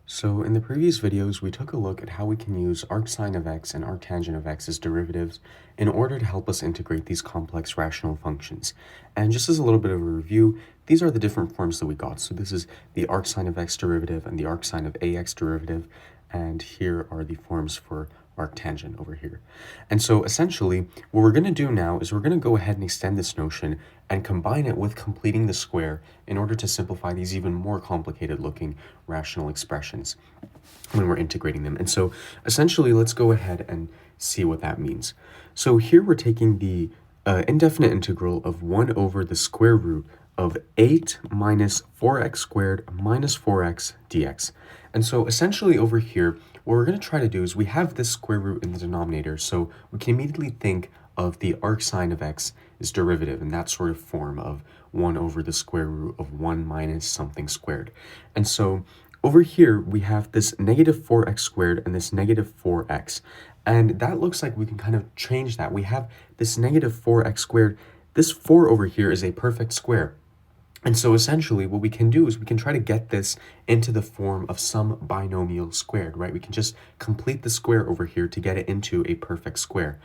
So in the previous videos, we took a look at how we can use arcsine of x and arctangent of x as derivatives in order to help us integrate these complex rational functions. And just as a little bit of a review, these are the different forms that we got. So this is the arcsine of x derivative and the arcsine of ax derivative, and here are the forms for arctangent over here. And so essentially, what we're going to do now is we're going to go ahead and extend this notion and combine it with completing the square in order to simplify these even more complicated looking rational expressions when we're integrating them. And so essentially, let's go ahead and see what that means. So here we're taking the indefinite integral of 1 over the square root of 8 minus 4x squared minus 4x dx. And so essentially over here, what we're going to try to do is we have this square root in the denominator, so we can immediately think of the arcsine of x as derivative in that sort of form of 1 over the square root of 1 minus something squared. And so over here, we have this negative 4x squared and this negative 4x. And that looks like we can kind of change that. We have this negative 4x squared. This 4 over here is a perfect square. And so essentially what we can do is we can try to get this into the form of some binomial squared, right? We can just complete the square over here to get it into a perfect square.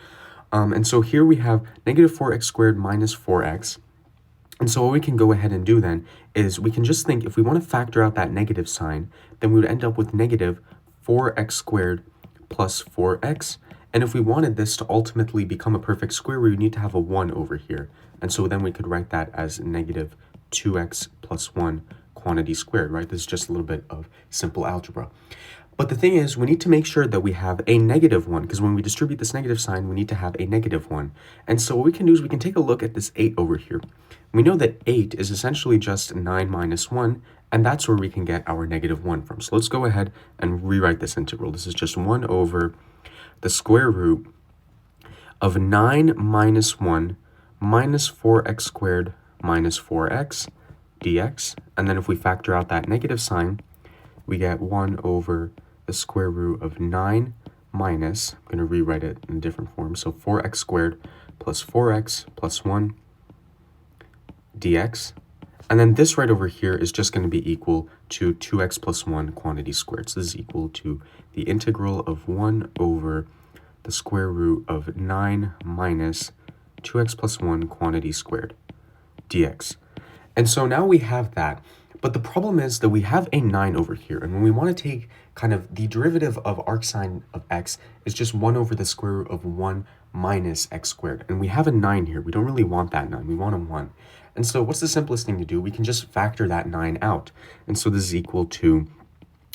And so here we have negative 4x squared minus 4x. And so what we can go ahead and do then is we can just think if we want to factor out that negative sign, then we would end up with negative 4x squared plus 4x. And if we wanted this to ultimately become a perfect square, we would need to have a 1 over here. And so then we could write that as negative 2x plus 1 quantity squared, right? This is just a little bit of simple algebra. But the thing is, we need to make sure that we have a negative 1, because when we distribute this negative sign, we need to have a negative 1. And so what we can do is we can take a look at this 8 over here. We know that 8 is essentially just 9 minus 1, and that's where we can get our negative 1 from. So let's go ahead and rewrite this integral. This is just 1 over the square root of 9 minus 1 minus 4x squared minus 4x dx. And then if we factor out that negative sign, we get 1 over the square root of 9 minus, I'm going to rewrite it in a different form, so 4x squared plus 4x plus 1 dx. And then this right over here is just going to be equal to 2x plus 1 quantity squared. So this is equal to the integral of 1 over the square root of 9 minus 2x plus 1 quantity squared dx. And so now we have that. But the problem is that we have a 9 over here. And when we want to take kind of the derivative of arcsine of x is just 1 over the square root of 1 minus x squared. And we have a 9 here. We don't really want that 9. We want a 1. And so what's the simplest thing to do? We can just factor that 9 out. And so this is equal to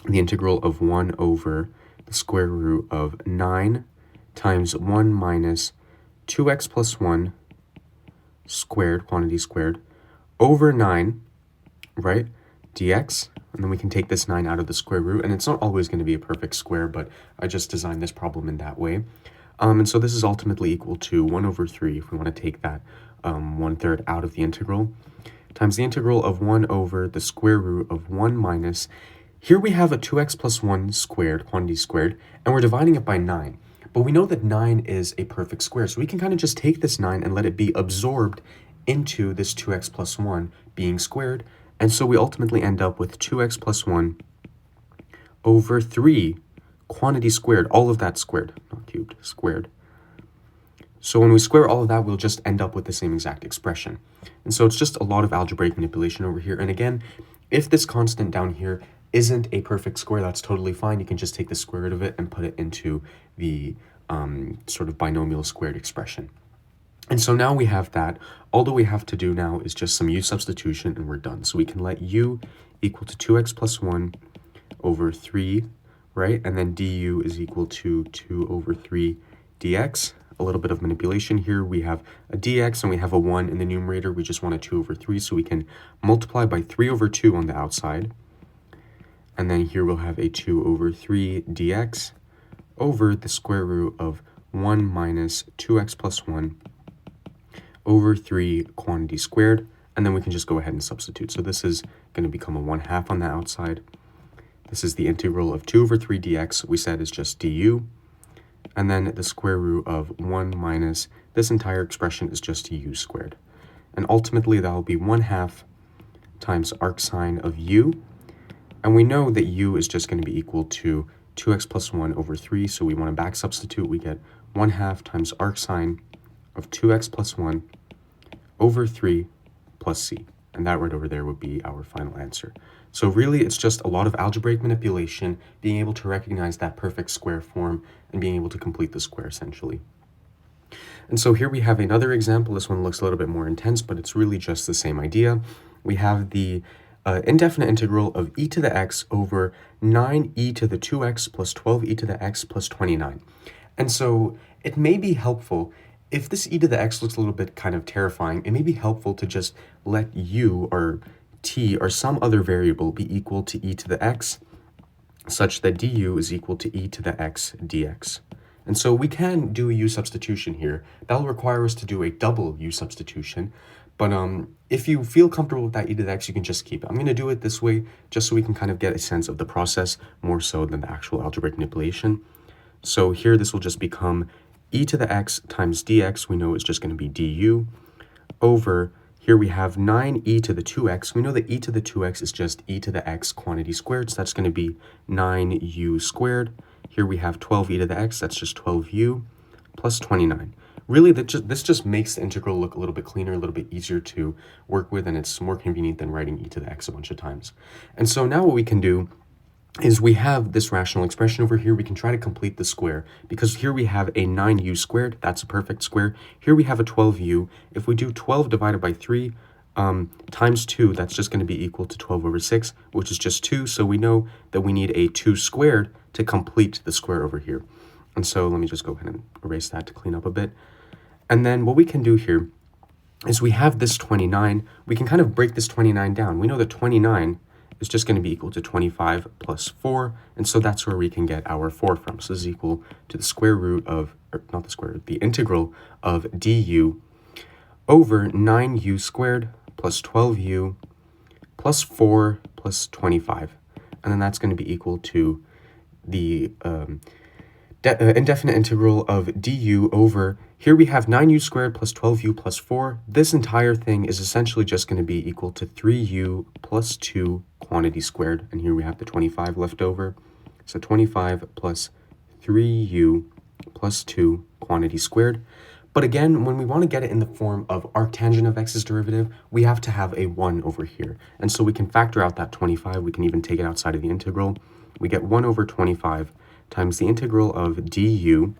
the integral of 1 over the square root of 9 times 1 minus 2x plus 1 squared, quantity squared, over 9, right, dx. And then we can take this 9 out of the square root. And it's not always going to be a perfect square, but I just designed this problem in that way. And so this is ultimately equal to 1 over 3, if we want to take that 1/3 out of the integral, times the integral of 1 over the square root of 1 minus, here we have a 2x plus 1 squared, quantity squared, and we're dividing it by 9. But we know that 9 is a perfect square, so we can kind of just take this 9 and let it be absorbed into this 2x plus 1 being squared. And so we ultimately end up with 2x plus 1 over 3 quantity squared, all of that squared, not cubed, squared. So when we square all of that, we'll just end up with the same exact expression. And so it's just a lot of algebraic manipulation over here. And again, if this constant down here isn't a perfect square, that's totally fine. You can just take the square root of it and put it into the sort of binomial squared expression. And so now we have that. All that we have to do now is just some u substitution and we're done. So we can let u equal to 2x plus 1 over 3, right? And then du is equal to 2 over 3 dx. A little bit of manipulation here. We have a dx and we have a 1 in the numerator. We just want a 2 over 3, so we can multiply by 3 over 2 on the outside. And then here we'll have a 2 over 3 dx over the square root of 1 minus 2x plus 1 over 3 quantity squared. And then we can just go ahead and substitute. So this is going to become a 1/2 on the outside. This is the integral of 2 over 3 dx, we said is just du. And then the square root of 1 minus this entire expression is just u squared. And ultimately that will be 1/2 times arcsine of u And we know that u is just going to be equal to 2x plus 1 over 3, so we want to back substitute. We get 1/2 times arcsin of 2x plus 1 over 3 plus c. And that right over there would be our final answer. So really, it's just a lot of algebraic manipulation, being able to recognize that perfect square form, and being able to complete the square, essentially. And so here we have another example. This one looks a little bit more intense, but it's really just the same idea. We have the indefinite integral of e to the x over 9e to the 2x plus 12e to the x plus 29. And so it may be helpful, if this e to the x looks a little bit kind of terrifying, it may be helpful to just let u or t or some other variable be equal to e to the x, such that du is equal to e to the x dx. And so we can do a u substitution here. That'll require us to do a double u substitution. But if you feel comfortable with that e to the x, you can just keep it. I'm going to do it this way just so we can kind of get a sense of the process more so than the actual algebraic manipulation. So here this will just become e to the x times dx, we know is just going to be du, over, here we have 9e to the 2x. We know that e to the 2x is just e to the x quantity squared, so that's going to be 9u squared. Here we have 12e to the x, that's just 12u, plus 29. Really, this just makes the integral look a little bit cleaner, a little bit easier to work with, and it's more convenient than writing e to the x a bunch of times. And so now what we can do is we have this rational expression over here. We can try to complete the square, because here we have a 9u squared. That's a perfect square. Here we have a 12u. If we do 12 divided by 3 times 2, that's just going to be equal to 12 over 6, which is just 2. So we know that we need a 2 squared to complete the square over here. And so let me just go ahead and erase that to clean up a bit. And then what we can do here is we have this 29. We can kind of break this 29 down. We know that 29 is just going to be equal to 25 plus 4, and so that's where we can get our 4 from. So this is equal to the square root of, or not the square root, the integral of du over 9u squared plus 12u plus 4 plus 25. And then that's going to be equal to the indefinite integral of du over, here we have 9u squared plus 12u plus 4. This entire thing is essentially just going to be equal to 3u plus 2 quantity squared. And here we have the 25 left over. So 25 plus 3u plus 2 quantity squared. But again, when we want to get it in the form of arctangent of x's derivative, we have to have a 1 over here. And so we can factor out that 25. We can even take it outside of the integral. We get 1 over 25 times the integral of du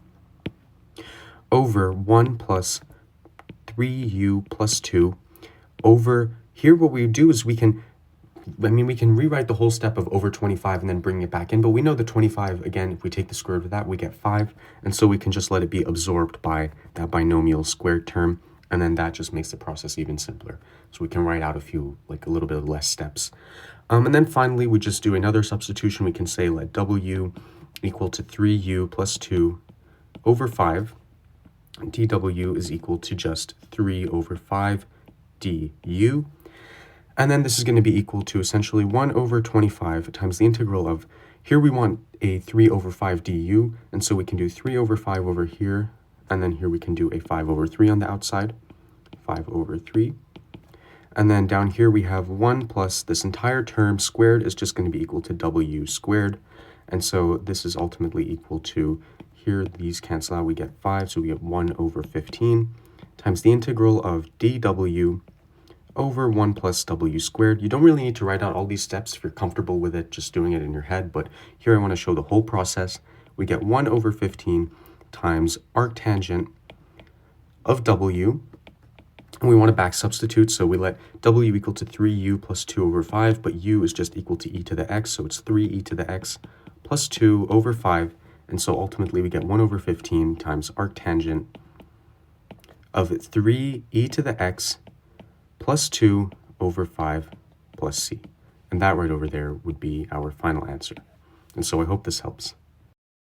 over 1 plus 3u plus 2 over, here what we do is we can rewrite the whole step of over 25 and then bring it back in, but we know the 25, again, if we take the square root of that, we get 5, and so we can just let it be absorbed by that binomial squared term, and then that just makes the process even simpler. So we can write out a little bit less steps. And then finally, we just do another substitution. We can say let w equal to 3u plus 2 over 5. dw is equal to just 3 over 5 du. And then this is going to be equal to essentially 1 over 25 times the integral of, here we want a 3 over 5 du, and so we can do 3 over 5 over here, and then here we can do a 5 over 3 on the outside, 5 over 3. And then down here we have 1 plus this entire term squared is just going to be equal to w squared. And so this is ultimately equal to, here these cancel out, we get 5, so we get 1 over 15 times the integral of dw over 1 plus w squared. You don't really need to write out all these steps if you're comfortable with it, just doing it in your head, but here I want to show the whole process. We get 1 over 15 times arctangent of w, and we want to back substitute, so we let w equal to 3u plus 2 over 5, but u is just equal to e to the x, so it's 3e to the x plus 2 over 5, and so ultimately we get 1 over 15 times arctangent of 3e to the x plus 2 over 5 plus c. And that right over there would be our final answer. And so I hope this helps.